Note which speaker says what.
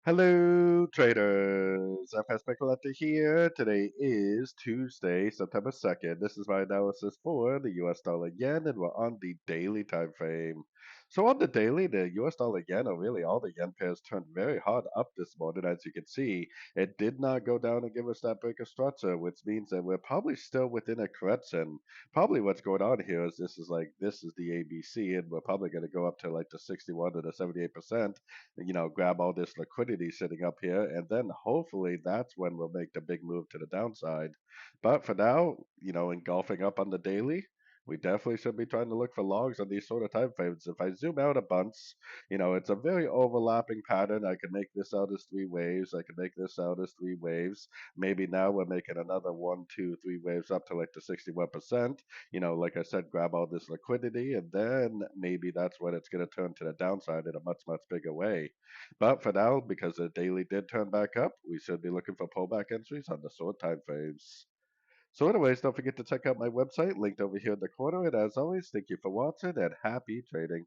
Speaker 1: Hello, traders. FX Pip Collector here. Today is Tuesday, September 2nd. This is my analysis for the US dollar yen, and we're on the daily time frame. So on the daily, the US dollar yen, or really all the yen pairs, turned very hard up this morning. As you can see, it did not go down and give us that break of structure, which means that we're probably still within a correction. Probably what's going on here is this is the ABC, and we're probably going to go up to like the 61 to the 78%, grab all this liquidity sitting up here, and then hopefully that's when we'll make the big move to the downside. But for now, engulfing up on the daily, we definitely should be trying to look for logs on these sort of time frames. If I zoom out a bunch, it's a very overlapping pattern. I can make this out as three waves. I can make this out as three waves. Maybe now we're making another one, two, three waves up to like the 61%. Like I said, grab all this liquidity, and then maybe that's when it's going to turn to the downside in a much, much bigger way. But for now, because the daily did turn back up, we should be looking for pullback entries on the short time frames. So anyways, don't forget to check out my website linked over here in the corner. And as always, thank you for watching and happy trading.